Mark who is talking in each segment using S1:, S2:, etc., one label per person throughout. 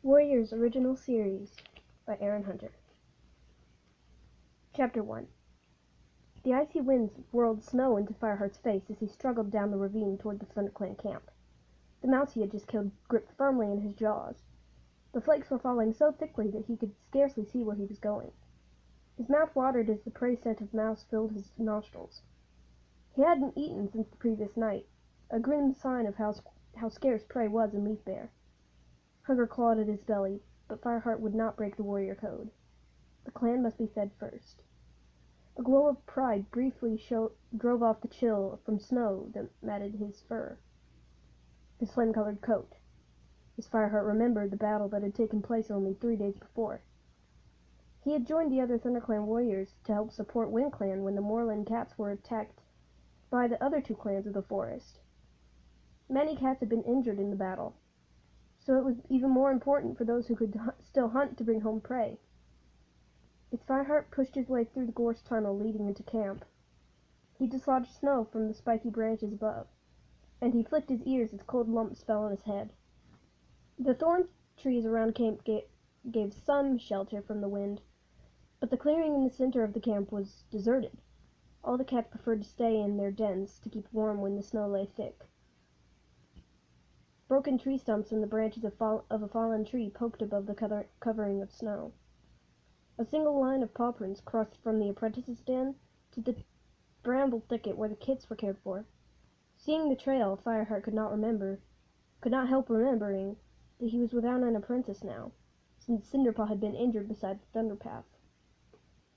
S1: Warriors Original Series by Erin Hunter. Chapter 1. The icy winds whirled snow into Fireheart's face as he struggled down the ravine toward the ThunderClan camp. The mouse he had just killed gripped firmly in his jaws. The flakes were falling so thickly that he could scarcely see where he was going. His mouth watered as the prey scent of mouse filled his nostrils. He hadn't eaten since the previous night, a grim sign of how scarce prey was in Leaf Bear. Hunger clawed at his belly, but Fireheart would not break the warrior code. The clan must be fed first. A glow of pride briefly drove off the chill from snow that matted his fur, his flame-colored coat, as Fireheart remembered the battle that had taken place only 3 days before. He had joined the other ThunderClan warriors to help support Wind Clan when the Moorland cats were attacked by the other 2 clans of the forest. Many cats had been injured in the battle, so it was even more important for those who could still hunt to bring home prey. As Fireheart pushed his way through the gorse tunnel leading into camp, he dislodged snow from the spiky branches above, and he flicked his ears as cold lumps fell on his head. The thorn trees around camp gave some shelter from the wind, but the clearing in the center of the camp was deserted. All the cats preferred to stay in their dens to keep warm when the snow lay thick. Broken tree stumps and the branches of a fallen tree poked above the covering of snow. A single line of paw prints crossed from the apprentice's den to the bramble thicket where the kits were cared for. Seeing the trail, Fireheart could not help remembering that he was without an apprentice now, since Cinderpaw had been injured beside the thunder path.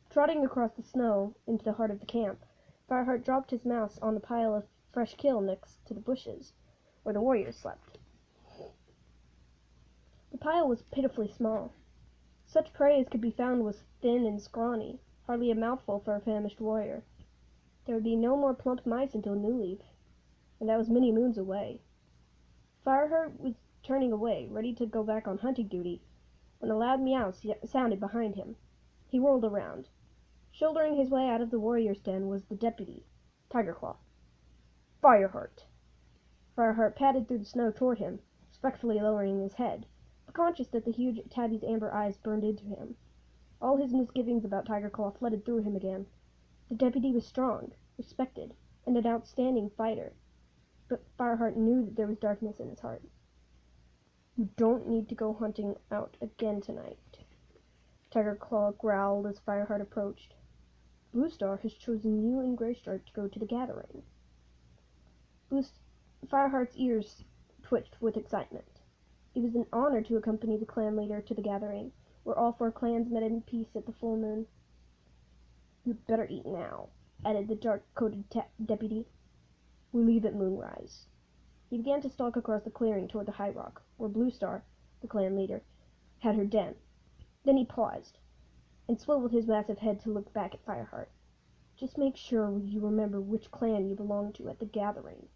S1: Trotting across the snow into the heart of the camp, Fireheart dropped his mouse on the pile of fresh kill next to the bushes, where the warriors slept. The pile was pitifully small. Such prey as could be found was thin and scrawny, hardly a mouthful for a famished warrior. There would be no more plump mice until New Leaf, and that was many moons away. Fireheart was turning away, ready to go back on hunting duty, when a loud meow sounded behind him. He whirled around. Shouldering his way out of the warrior's den was the deputy, Tigerclaw. "Fireheart!" Fireheart padded through the snow toward him, respectfully lowering his head, but conscious that the huge tabby's amber eyes burned into him. All his misgivings about Tigerclaw flooded through him again. The deputy was strong, respected, and an outstanding fighter, but Fireheart knew that there was darkness in his heart. "You don't need to go hunting out again tonight," Tigerclaw growled as Fireheart approached. "Bluestar has chosen you and Greystripe to go to the gathering." Fireheart's ears twitched with excitement. It was an honor to accompany the clan leader to the gathering, where all 4 clans met in peace at the full moon. "You'd better eat now," added the dark-coated deputy. "We leave at moonrise." He began to stalk across the clearing toward the high rock, where Bluestar, the clan leader, had her den. Then he paused, and swiveled his massive head to look back at Fireheart. "Just make sure you remember which clan you belong to at the gathering,"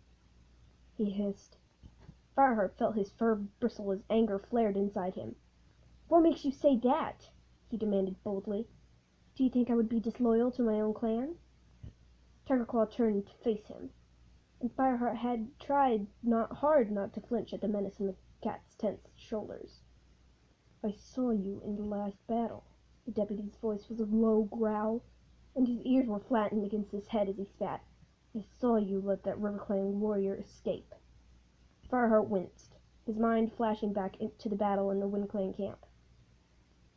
S1: he hissed. Fireheart felt his fur bristle as anger flared inside him. "What makes you say that?" he demanded boldly. "Do you think I would be disloyal to my own clan?" Tigerclaw turned to face him, and Fireheart had tried hard not to flinch at the menace in the cat's tense shoulders. "I saw you in the last battle." The deputy's voice was a low growl, and his ears were flattened against his head as he spat. "I saw you let that RiverClan warrior escape." Fireheart winced, his mind flashing back to the battle in the Wind Clan camp.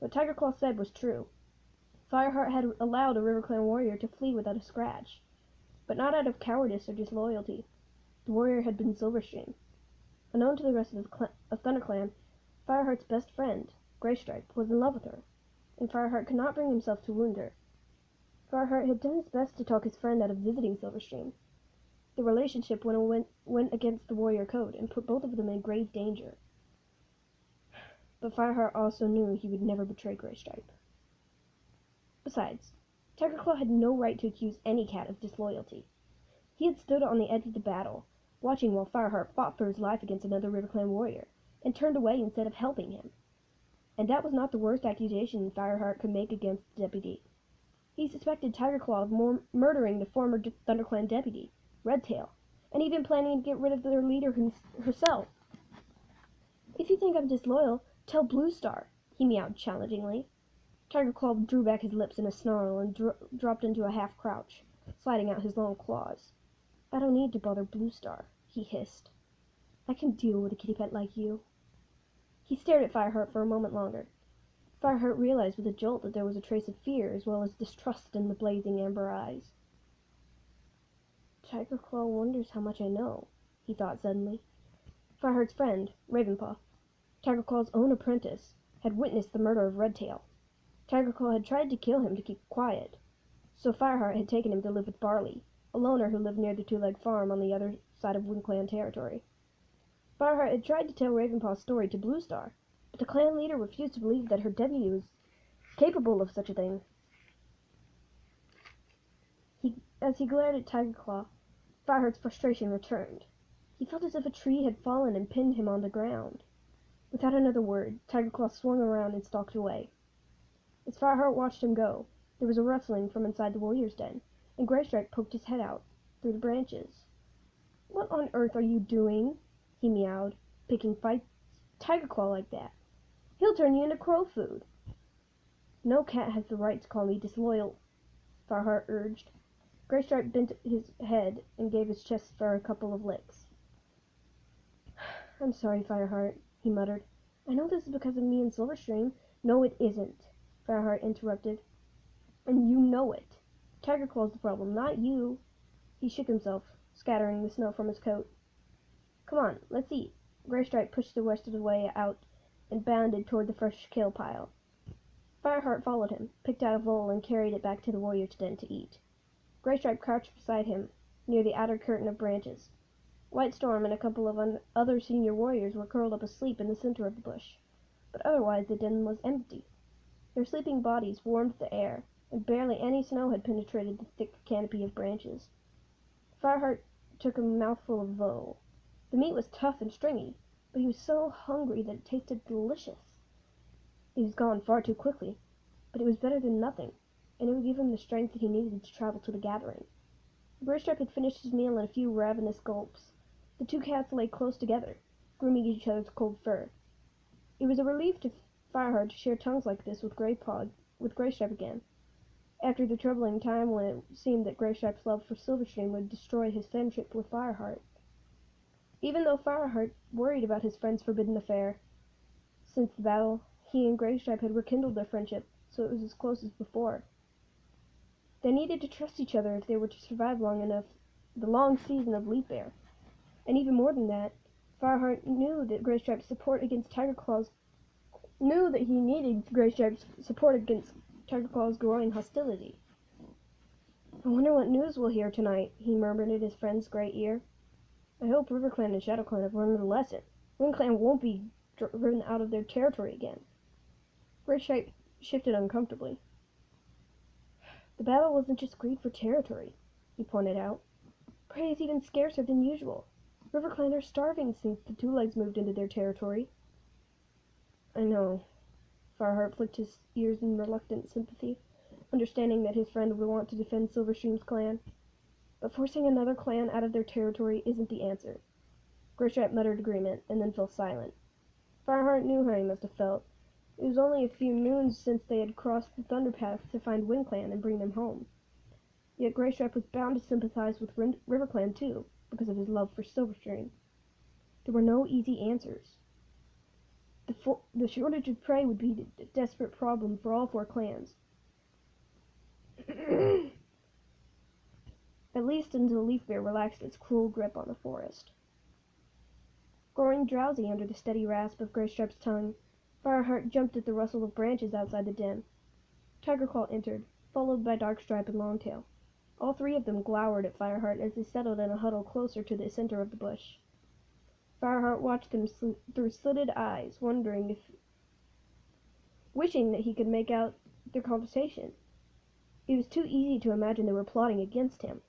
S1: What Tigerclaw said was true. Fireheart had allowed a RiverClan warrior to flee without a scratch, but not out of cowardice or disloyalty. The warrior had been Silverstream. Unknown to the rest of ThunderClan, Fireheart's best friend, Greystripe, was in love with her, and Fireheart could not bring himself to wound her. Fireheart had done his best to talk his friend out of visiting Silverstream. The relationship went against the warrior code and put both of them in grave danger. But Fireheart also knew he would never betray Greystripe. Besides, Tigerclaw had no right to accuse any cat of disloyalty. He had stood on the edge of the battle, watching while Fireheart fought for his life against another RiverClan warrior, and turned away instead of helping him. And that was not the worst accusation Fireheart could make against the deputy. He suspected Tigerclaw of murdering the former ThunderClan deputy, Redtail, and even planning to get rid of their leader herself. "If you think I'm disloyal, Tell Blue Star, he meowed challengingly. Tiger Claw drew back his lips in a snarl and dropped into a half-crouch, sliding out his long claws. I don't need to bother Blue Star, he hissed. I can deal with a kitty pet like you. He stared at Fireheart for a moment longer. Fireheart realized with a jolt that there was a trace of fear as well as distrust in the blazing amber eyes. Tiger Claw wonders how much I know, he thought suddenly. Fireheart's friend, Ravenpaw, Tiger Claw's own apprentice, had witnessed the murder of Redtail. Tiger Claw had tried to kill him to keep quiet, so Fireheart had taken him to live with Barley, a loner who lived near the Two-Leg Farm on the other side of WindClan territory. Fireheart had tried to tell Ravenpaw's story to Blue Star, but the clan leader refused to believe that her deputy was capable of such a thing. As he glared at Tiger Claw, Fireheart's frustration returned. He felt as if a tree had fallen and pinned him on the ground. Without another word, Tiger Claw swung around and stalked away. As Fireheart watched him go, there was a rustling from inside the warrior's den, and Graystripe poked his head out through the branches. What on earth are you doing? He meowed, picking fights Tiger Claw like that. He'll turn you into crow food. No cat has the right to call me disloyal, Fireheart urged. Graystripe bent his head and gave his chest for a couple of licks. I'm sorry, Fireheart, he muttered. I know this is because of me and Silverstream. No, it isn't, Fireheart interrupted. And you know it. Tiger Claw's the problem, not you. He shook himself, scattering the snow from his coat. Come on, let's eat. Graystripe pushed the rest of the way out and bounded toward the fresh kill pile. Fireheart followed him, picked out a vole, and carried it back to the warrior's den to eat. Graystripe crouched beside him, near the outer curtain of branches. White Storm and a couple of other senior warriors were curled up asleep in the center of the bush, but otherwise the den was empty. Their sleeping bodies warmed the air, and barely any snow had penetrated the thick canopy of branches. Fireheart took a mouthful of vole. The meat was tough and stringy, but he was so hungry that it tasted delicious. It was gone far too quickly, but it was better than nothing, and it would give him the strength that he needed to travel to the gathering. Graystripe had finished his meal in a few ravenous gulps. The two cats lay close together, grooming each other's cold fur. It was a relief to Fireheart to share tongues like this with Graystripe again, after the troubling time when it seemed that Graystripe's love for Silverstream would destroy his friendship with Fireheart. Even though Fireheart worried about his friend's forbidden affair, since the battle, he and Graystripe had rekindled their friendship, so it was as close as before. They needed to trust each other if they were to survive long enough the long season of Leaf Bear. And even more than that, Fireheart knew that Graystripe's support against Tiger Claw's growing hostility. I wonder what news we'll hear tonight, he murmured in his friend's gray ear. I hope RiverClan and ShadowClan have learned a lesson. WindClan won't be driven out of their territory again. Graystripe shifted uncomfortably. The battle wasn't just greed for territory, he pointed out. Prey is even scarcer than usual. RiverClan are starving since the Two-Legs moved into their territory. I know. Fireheart flicked his ears in reluctant sympathy, understanding that his friend would want to defend Silverstream's clan. But forcing another clan out of their territory isn't the answer. Graystripe muttered agreement, and then fell silent. Fireheart knew how he must have felt. It was only a few moons since they had crossed the Thunderpath to find WindClan and bring them home. Yet Graystripe was bound to sympathize with RiverClan too, because of his love for Silverstream. There were no easy answers. The shortage of prey would be a desperate problem for all four clans. At least until Leaf Bear relaxed its cruel grip on the forest. Growing drowsy under the steady rasp of Graystripe's tongue, Fireheart jumped at the rustle of branches outside the den. Tiger Claw entered, followed by Darkstripe and Longtail. All three of them glowered at Fireheart as they settled in a huddle closer to the center of the bush. Fireheart watched them through slitted eyes, wishing that he could make out their conversation. It was too easy to imagine they were plotting against him.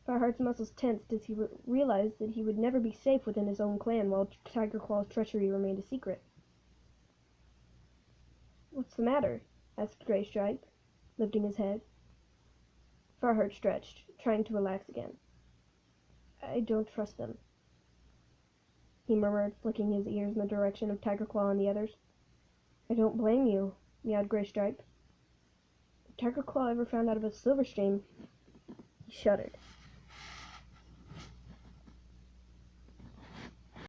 S1: Fireheart's muscles tensed as he realized that he would never be safe within his own clan while Tiger Claw's treachery remained a secret. What's the matter? Asked Graystripe, lifting his head. Fireheart stretched, trying to relax again. I don't trust them, he murmured, flicking his ears in the direction of Tiger Claw and the others. I don't blame you, meowed Graystripe. If Tiger Claw ever found out of a silver stream, he shuddered.